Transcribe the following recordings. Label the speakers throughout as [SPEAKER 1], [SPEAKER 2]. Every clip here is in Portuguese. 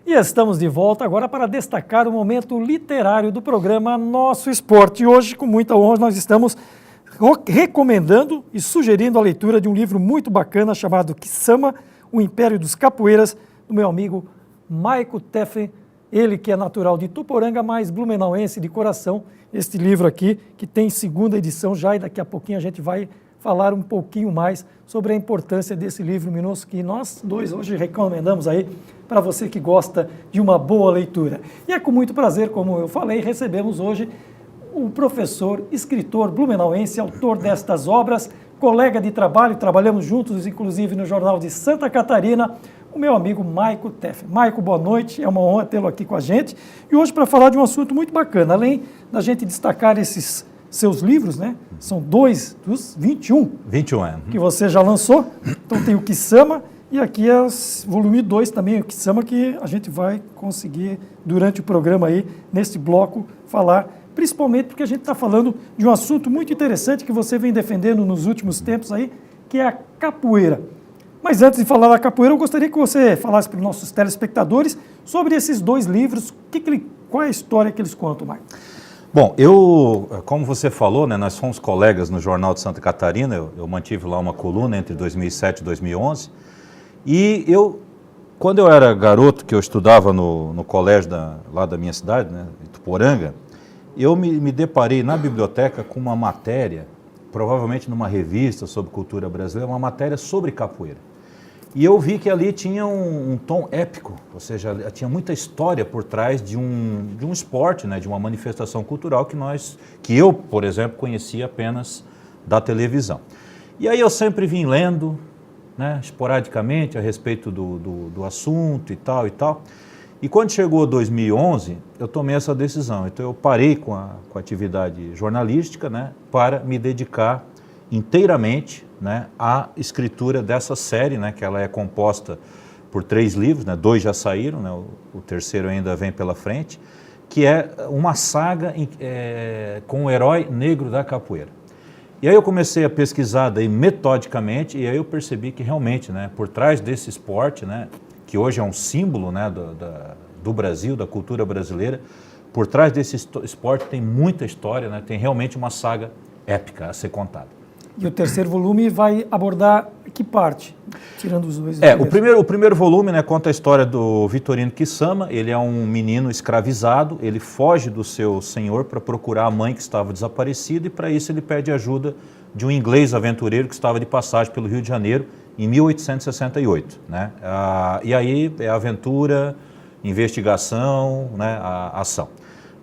[SPEAKER 1] E estamos de volta agora para destacar o momento literário do programa Nosso Esporte. E hoje, com muita honra, nós estamos recomendando e sugerindo a leitura de um livro muito bacana chamado Kisama, o Império dos Capoeiras, do meu amigo Maico Teffen, ele que é natural de Ituporanga, mas blumenauense de coração. Este livro aqui, que tem segunda edição já, e daqui a pouquinho a gente vai falar um pouquinho mais sobre a importância desse livro luminoso que nós dois hoje recomendamos aí para você que gosta de uma boa leitura. E é com muito prazer, como eu falei, recebemos hoje o professor, escritor blumenauense, autor destas obras, colega de trabalho, trabalhamos juntos, inclusive no Jornal de Santa Catarina, o meu amigo Maico Teffen. Maico, boa noite, é uma honra tê-lo aqui com a gente. E hoje para falar de um assunto muito bacana, além da gente destacar esses seus livros, né? São 2 dos 21.
[SPEAKER 2] 21, é.
[SPEAKER 1] Que você já lançou. Então tem o Kisama e aqui é o volume 2 também, o Kisama, que a gente vai conseguir, durante o programa aí, nesse bloco, falar, principalmente porque a gente está falando de um assunto muito interessante que você vem defendendo nos últimos tempos aí, que é a capoeira. Mas antes de falar da capoeira, eu gostaria que você falasse para os nossos telespectadores sobre esses 2 livros, qual é a história que eles contam, Maico?
[SPEAKER 2] Bom, como você falou, né, nós fomos colegas no Jornal de Santa Catarina, eu mantive lá uma coluna entre 2007 e 2011, e quando eu era garoto, que eu estudava no colégio lá da minha cidade, né, Ituporanga, eu me deparei na biblioteca com uma matéria, provavelmente numa revista sobre cultura brasileira, uma matéria sobre capoeira. E eu vi que ali tinha um tom épico, ou seja, tinha muita história por trás de um esporte, né, de uma manifestação cultural que eu, por exemplo, conhecia apenas da televisão. E aí eu sempre vim lendo, né, esporadicamente a respeito do assunto e tal e tal. E quando chegou 2011, eu tomei essa decisão. Então eu parei com a atividade jornalística, né, para me dedicar inteiramente, né, à escritura dessa série, né, que ela é composta por 3 livros, né, 2 já saíram, né, o terceiro ainda vem pela frente, que é uma saga com o herói negro da capoeira. E aí eu comecei a pesquisar daí metodicamente e aí eu percebi que realmente, né, por trás desse esporte, né, que hoje é um símbolo, né, do Brasil, da cultura brasileira, por trás desse esporte tem muita história, né, tem realmente uma saga épica a ser contada.
[SPEAKER 1] E o terceiro volume vai abordar que parte? Tirando os 2.
[SPEAKER 2] O primeiro volume, né, conta a história do Vitorino Kisama. Ele é um menino escravizado, ele foge do seu senhor para procurar a mãe que estava desaparecida e para isso ele pede ajuda de um inglês aventureiro que estava de passagem pelo Rio de Janeiro em 1868. Né? E aí é aventura, investigação, né, a ação.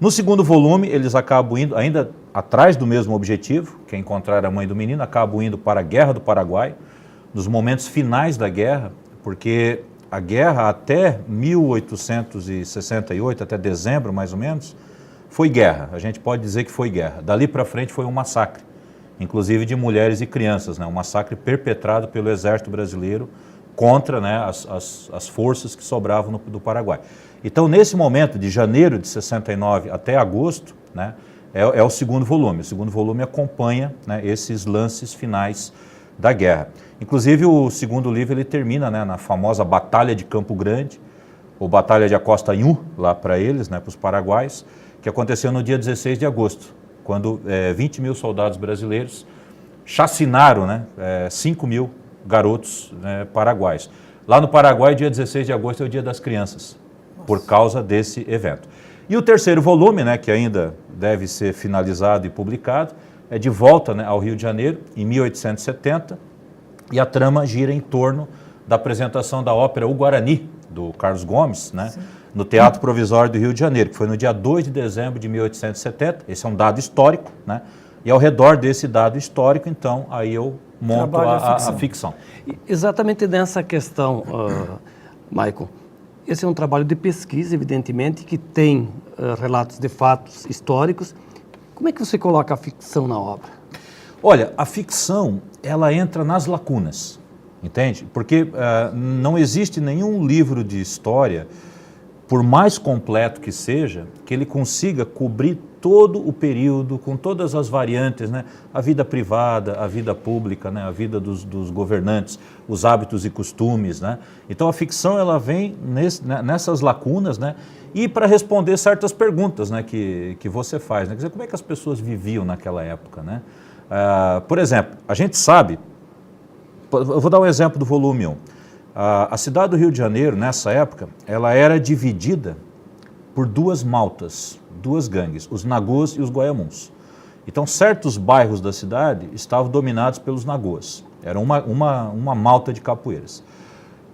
[SPEAKER 2] No segundo volume, eles acabam indo, ainda atrás do mesmo objetivo, que é encontrar a mãe do menino, acabam indo para a Guerra do Paraguai, nos momentos finais da guerra, porque a guerra até 1868, até dezembro mais ou menos, foi guerra, a gente pode dizer que foi guerra. Dali para frente foi um massacre, inclusive de mulheres e crianças, né? Um massacre perpetrado pelo Exército Brasileiro contra, né, as forças que sobravam do Paraguai. Então, nesse momento, de janeiro de 69 até agosto, né, é o segundo volume. O segundo volume acompanha, né, esses lances finais da guerra. Inclusive, o segundo livro ele termina, né, na famosa Batalha de Campo Grande, ou Batalha de Acosta-Inhu, lá para eles, né, para os paraguaios, que aconteceu no dia 16 de agosto, quando 20 mil soldados brasileiros chacinaram, né, 5 mil garotos, né, paraguaios. Lá no Paraguai, dia 16 de agosto é o Dia das Crianças, por causa desse evento. E o terceiro volume, né, que ainda deve ser finalizado e publicado, é de volta, né, ao Rio de Janeiro, em 1870, e a trama gira em torno da apresentação da ópera O Guarani, do Carlos Gomes, né, no Teatro Provisório do Rio de Janeiro, que foi no dia 2 de dezembro de 1870, esse é um dado histórico, né, e ao redor desse dado histórico, então, aí eu monto a ficção.
[SPEAKER 3] Exatamente nessa questão, Maico, esse é um trabalho de pesquisa, evidentemente, que tem relatos de fatos históricos. Como é que você coloca a ficção na obra?
[SPEAKER 2] Olha, a ficção, ela entra nas lacunas, entende? Porque não existe nenhum livro de história, por mais completo que seja, que ele consiga cobrir todo o período, com todas as variantes, né? A vida privada, a vida pública, né? A vida dos governantes, os hábitos e costumes, né? Então a ficção ela vem nessas lacunas, né? E para responder certas perguntas, né? que você faz, né? Quer dizer, como é que as pessoas viviam naquela época, né? Por exemplo, a gente sabe, eu vou dar um exemplo do volume 1. A cidade do Rio de Janeiro, nessa época, ela era dividida por duas maltas, duas gangues, os Nagôs e os Goiamuns. Então, certos bairros da cidade estavam dominados pelos Nagôs. Era uma malta de capoeiras.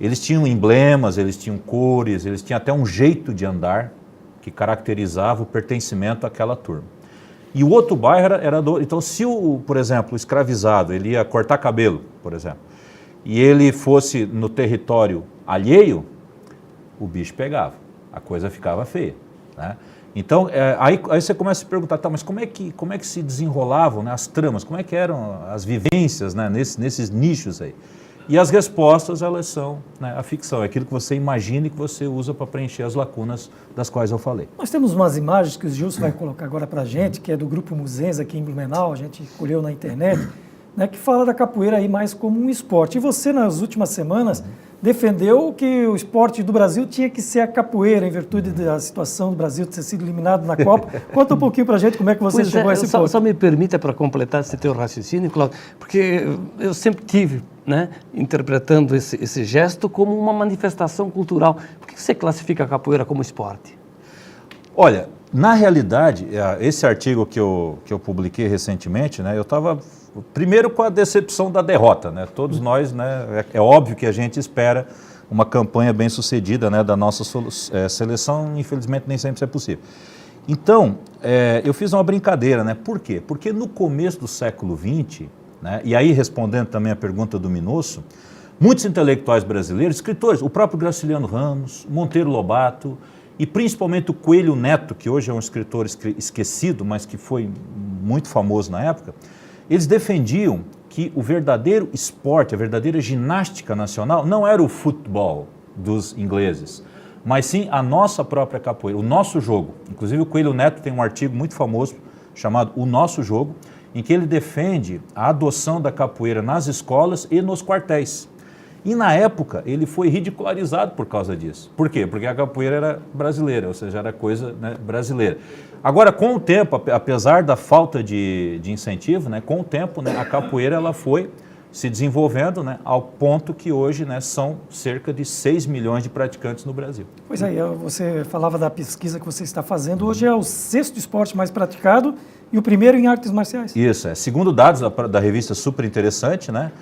[SPEAKER 2] Eles tinham emblemas, eles tinham cores, eles tinham até um jeito de andar que caracterizava o pertencimento àquela turma. E o outro bairro era então, se por exemplo, o escravizado, ele ia cortar cabelo, por exemplo, e ele fosse no território alheio, o bicho pegava, a coisa ficava feia, né? Então, aí você começa a se perguntar, tá, mas como é que se desenrolavam, né, as tramas, como é que eram as vivências, né, nesses nichos aí? E as respostas, elas são, né, a ficção, é aquilo que você imagina e que você usa para preencher as lacunas das quais eu falei.
[SPEAKER 1] Nós temos umas imagens que o Gilson vai colocar agora para a gente, que é do Grupo Muzenza aqui em Blumenau, a gente colheu na internet, né, que fala da capoeira aí mais como um esporte. E você, nas últimas semanas, defendeu que o esporte do Brasil tinha que ser a capoeira, em virtude da situação do Brasil ter sido eliminado na Copa. Conta um pouquinho para a gente como é que você chegou a esse ponto.
[SPEAKER 3] Só me permita, para completar esse teu raciocínio, Cláudio, porque eu sempre tive, né, interpretando esse gesto como uma manifestação cultural. Por que você classifica a capoeira como esporte?
[SPEAKER 2] Olha, na realidade, esse artigo que eu publiquei recentemente, né, eu estava primeiro com a decepção da derrota, né? Todos nós, né, é óbvio que a gente espera uma campanha bem sucedida, né, da nossa seleção, infelizmente nem sempre isso é possível. Então, eu fiz uma brincadeira, né? Por quê? Porque no começo do século XX, né, e aí respondendo também a pergunta do Minosso, muitos intelectuais brasileiros, escritores, o próprio Graciliano Ramos, Monteiro Lobato, e principalmente o Coelho Neto, que hoje é um escritor esquecido, mas que foi muito famoso na época, eles defendiam que o verdadeiro esporte, a verdadeira ginástica nacional, não era o futebol dos ingleses, mas sim a nossa própria capoeira, o nosso jogo. Inclusive o Coelho Neto tem um artigo muito famoso chamado O Nosso Jogo, em que ele defende a adoção da capoeira nas escolas e nos quartéis. E na época ele foi ridicularizado por causa disso. Por quê? Porque a capoeira era brasileira, ou seja, era coisa, né, brasileira. Agora, com o tempo, apesar da falta de incentivo, né, com o tempo, né, a capoeira ela foi se desenvolvendo, né, ao ponto que hoje, né, são cerca de 6 milhões de praticantes no Brasil.
[SPEAKER 1] Pois é, você falava da pesquisa que você está fazendo. Hoje é o 6º esporte mais praticado e o primeiro em artes marciais.
[SPEAKER 2] Isso, segundo dados da revista Super Interessante, né,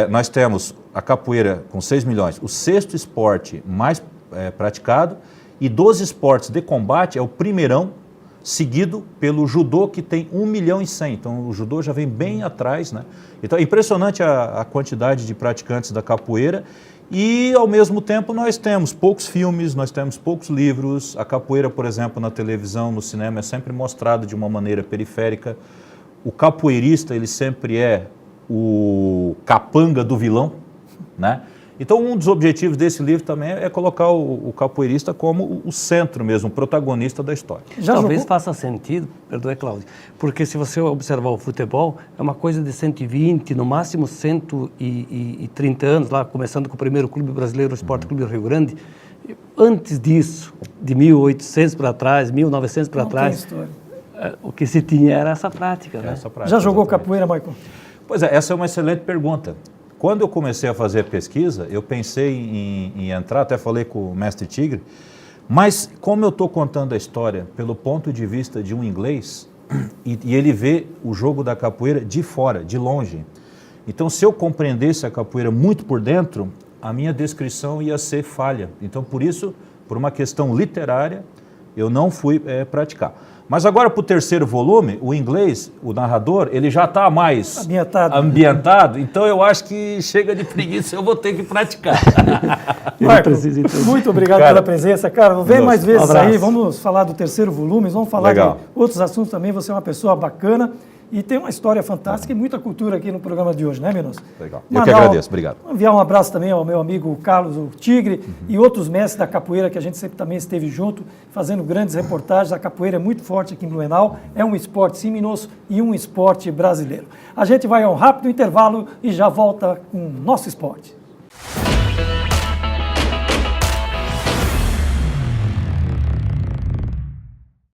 [SPEAKER 2] nós temos a capoeira com 6 milhões, o 6º esporte mais praticado, e dos esportes de combate é o primeirão, seguido pelo judô, que tem 1 milhão e 100. Então o judô já vem bem atrás, né? Então é impressionante a quantidade de praticantes da capoeira e, ao mesmo tempo, nós temos poucos filmes, nós temos poucos livros. A capoeira, por exemplo, na televisão, no cinema, é sempre mostrada de uma maneira periférica. O capoeirista, ele sempre é o capanga do vilão, né? Então, um dos objetivos desse livro também é colocar o capoeirista como o centro mesmo, o protagonista da história.
[SPEAKER 3] Talvez faça sentido, perdoe, Cláudio, porque se você observar o futebol, é uma coisa de 120, no máximo 130 anos, lá começando com o primeiro clube brasileiro, o Sport Clube Rio Grande. Antes disso, de 1800 para trás, 1900 para trás, o que se tinha era essa prática, né?
[SPEAKER 1] Já jogou capoeira, Michael?
[SPEAKER 2] Pois é, essa é uma excelente pergunta. Quando eu comecei a fazer a pesquisa, eu pensei em entrar, até falei com o mestre Tigre, mas como eu estou contando a história pelo ponto de vista de um inglês, e ele vê o jogo da capoeira de fora, de longe, então se eu compreendesse a capoeira muito por dentro, a minha descrição ia ser falha. Então por isso, por uma questão literária, eu não fui praticar. Mas agora, para o 3º volume, o inglês, o narrador, ele já está mais ambientado, então eu acho que chega de preguiça, eu vou ter que praticar.
[SPEAKER 1] Marco, muito obrigado pela presença, cara. Vem mais vezes aí, vamos falar do 3º volume, vamos falar de outros assuntos também, você é uma pessoa bacana. e tem uma história fantástica e muita cultura aqui no programa de hoje, né, Menoso?
[SPEAKER 2] Legal. Eu que agradeço, obrigado.
[SPEAKER 1] Enviar um abraço também ao meu amigo Carlos, o Tigre, e outros mestres da capoeira que a gente sempre também esteve junto, fazendo grandes reportagens. A capoeira é muito forte aqui em Blumenau, é um esporte sim, Menoso, e um esporte brasileiro. A gente vai a um rápido intervalo e já volta com o nosso esporte.